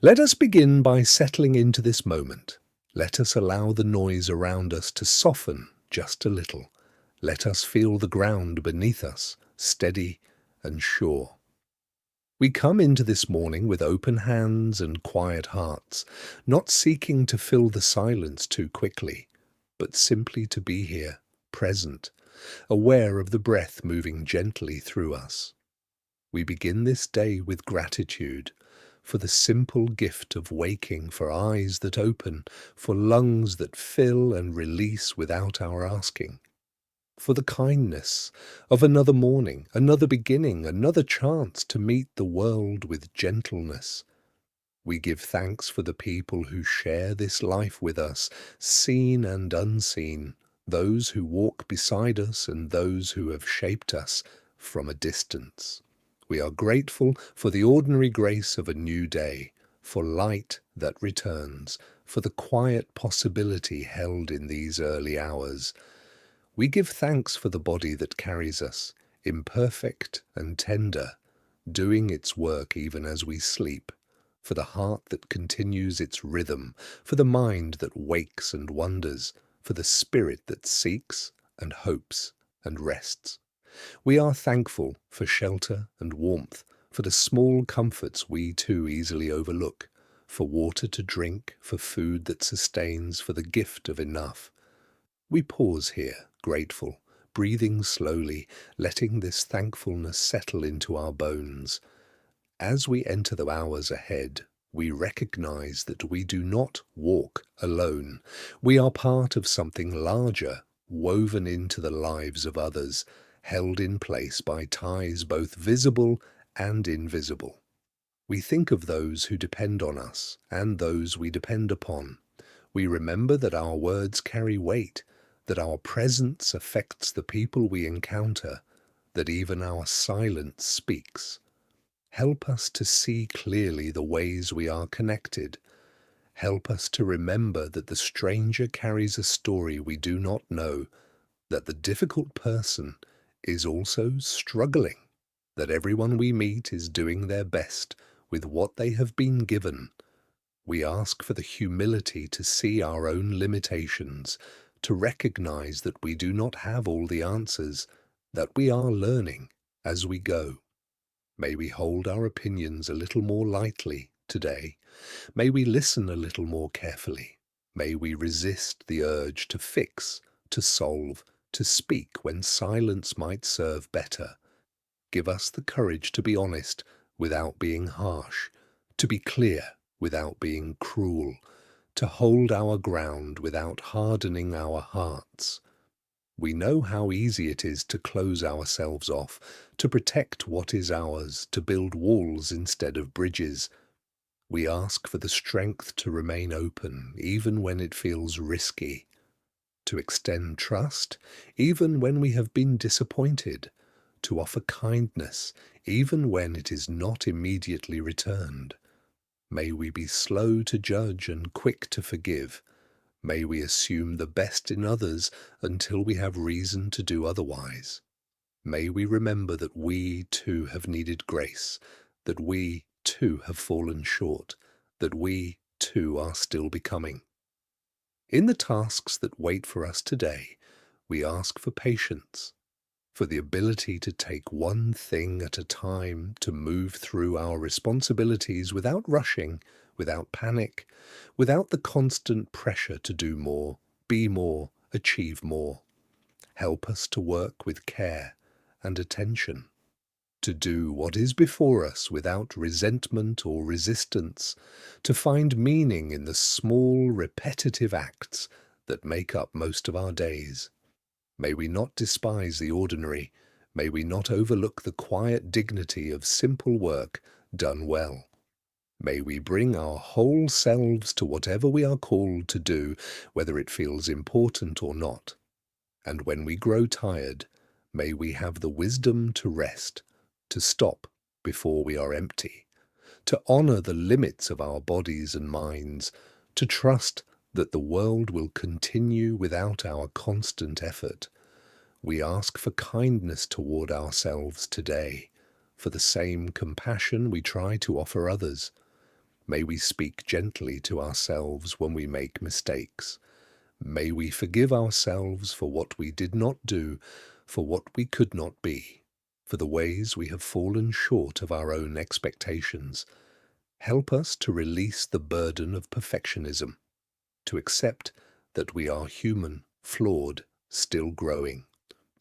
Let us begin by settling into this moment. Let us allow the noise around us to soften just a little. Let us feel the ground beneath us, steady and sure. We come into this morning with open hands and quiet hearts, not seeking to fill the silence too quickly, but simply to be here, present, aware of the breath moving gently through us. We begin this day with gratitude for the simple gift of waking, for eyes that open, for lungs that fill and release without our asking, for the kindness of another morning, another beginning, another chance to meet the world with gentleness. We give thanks for the people who share this life with us, seen and unseen, those who walk beside us and those who have shaped us from a distance. We are grateful for the ordinary grace of a new day, for light that returns, for the quiet possibility held in these early hours. We give thanks for the body that carries us, imperfect and tender, doing its work even as we sleep, for the heart that continues its rhythm, for the mind that wakes and wonders, for the spirit that seeks and hopes and rests. We are thankful for shelter and warmth, for the small comforts we too easily overlook, for water to drink, for food that sustains, for the gift of enough. We pause here, grateful, breathing slowly, letting this thankfulness settle into our bones. As we enter the hours ahead, we recognize that we do not walk alone. We are part of something larger, woven into the lives of others, held in place by ties both visible and invisible. We think of those who depend on us and those we depend upon. We remember that our words carry weight, that our presence affects the people we encounter, that even our silence speaks. Help us to see clearly the ways we are connected. Help us to remember that the stranger carries a story we do not know, that the difficult person is also struggling, that everyone we meet is doing their best with what they have been given. We ask for the humility to see our own limitations, to recognize that we do not have all the answers, that we are learning as we go. May we hold our opinions a little more lightly today. May we listen a little more carefully. May we resist the urge to fix, to solve, to speak when silence might serve better. Give us the courage to be honest without being harsh, to be clear without being cruel, to hold our ground without hardening our hearts. We know how easy it is to close ourselves off, to protect what is ours, to build walls instead of bridges. We ask for the strength to remain open, even when it feels risky, to extend trust, even when we have been disappointed, to offer kindness, even when it is not immediately returned. May we be slow to judge and quick to forgive. May we assume the best in others until we have reason to do otherwise. May we remember that we too have needed grace, that we too have fallen short, that we too are still becoming. In the tasks that wait for us today, we ask for patience, for the ability to take one thing at a time, to move through our responsibilities without rushing, without panic, without the constant pressure to do more, be more, achieve more. Help us to work with care and attention, to do what is before us without resentment or resistance, to find meaning in the small, repetitive acts that make up most of our days. May we not despise the ordinary. May we not overlook the quiet dignity of simple work done well. May we bring our whole selves to whatever we are called to do, whether it feels important or not. And when we grow tired, may we have the wisdom to rest, to stop before we are empty, to honor the limits of our bodies and minds, to trust that the world will continue without our constant effort. We ask for kindness toward ourselves today, for the same compassion we try to offer others. May we speak gently to ourselves when we make mistakes. May we forgive ourselves for what we did not do, for what we could not be, for the ways we have fallen short of our own expectations. Help us to release the burden of perfectionism, to accept that we are human, flawed, still growing,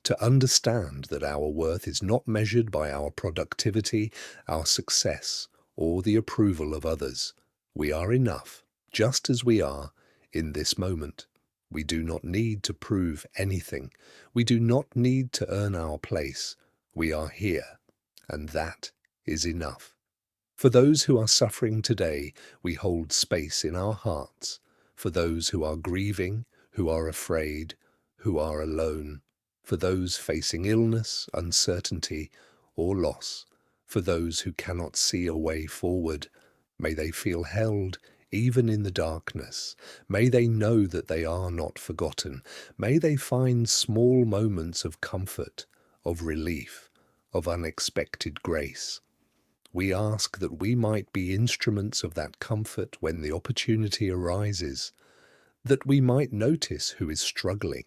to understand that our worth is not measured by our productivity, our success, or the approval of others. We are enough, just as we are, in this moment. We do not need to prove anything. We do not need to earn our place. We are here, and that is enough. For those who are suffering today, we hold space in our hearts. For those who are grieving, who are afraid, who are alone. For those facing illness, uncertainty, or loss. For those who cannot see a way forward, may they feel held even in the darkness. May they know that they are not forgotten. May they find small moments of comfort, of relief, of unexpected grace. We ask that we might be instruments of that comfort when the opportunity arises, that we might notice who is struggling,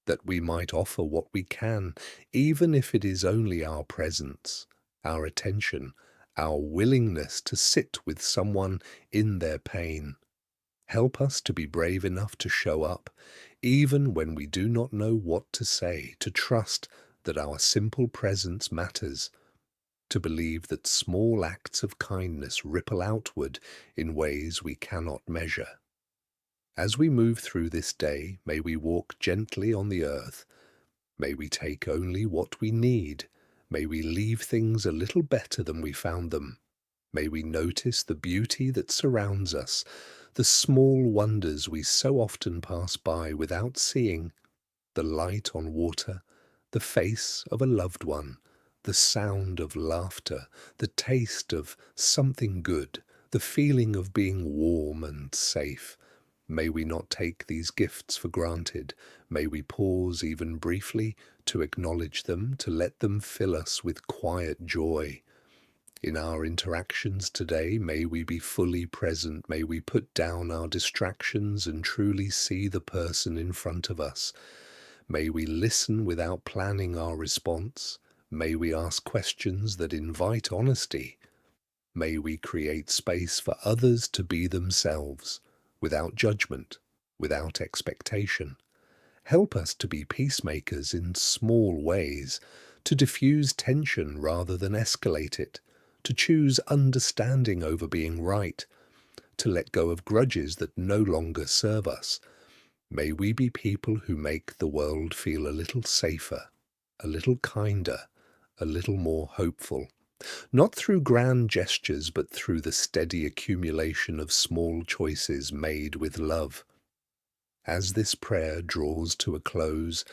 that we might offer what we can, even if it is only our presence, our attention, our willingness to sit with someone in their pain. Help us to be brave enough to show up, even when we do not know what to say, to trust that our simple presence matters, to believe that small acts of kindness ripple outward in ways we cannot measure. As we move through this day, may we walk gently on the earth. May we take only what we need. May we leave things a little better than we found them. May we notice the beauty that surrounds us, the small wonders we so often pass by without seeing, the light on water, the face of a loved one, the sound of laughter, the taste of something good, the feeling of being warm and safe. May we not take these gifts for granted. May we pause even briefly to acknowledge them, to let them fill us with quiet joy. In our interactions today, may we be fully present. May we put down our distractions and truly see the person in front of us. May we listen without planning our response. May we ask questions that invite honesty. May we create space for others to be themselves, without judgment, without expectation. Help us to be peacemakers in small ways, to diffuse tension rather than escalate it, to choose understanding over being right, to let go of grudges that no longer serve us. May we be people who make the world feel a little safer, a little kinder, a little more hopeful, not through grand gestures, but through the steady accumulation of small choices made with love. As this prayer draws to a close,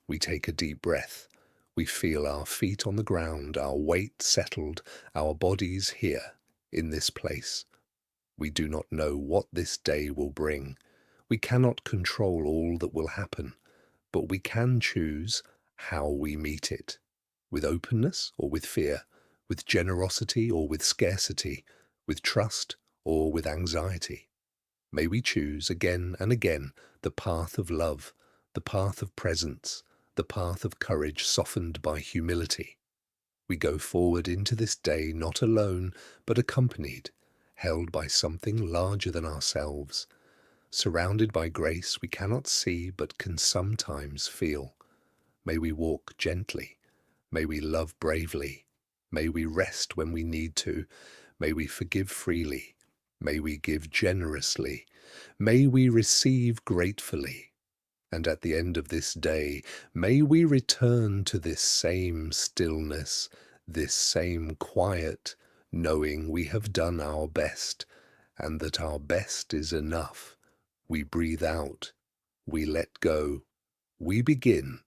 we take a deep breath. We feel our feet on the ground, our weight settled, our bodies here, in this place. We do not know what this day will bring. We cannot control all that will happen, but we can choose how we meet it, with openness or with fear, with generosity or with scarcity, with trust or with anxiety. May we choose again and again the path of love, the path of presence, the path of courage softened by humility. We go forward into this day not alone, but accompanied, held by something larger than ourselves, surrounded by grace we cannot see but can sometimes feel. May we walk gently. May we love bravely. May we rest when we need to. May we forgive freely. May we give generously. May we receive gratefully. And at the end of this day, may we return to this same stillness, this same quiet, knowing we have done our best, and that our best is enough. We breathe out. We let go. We begin.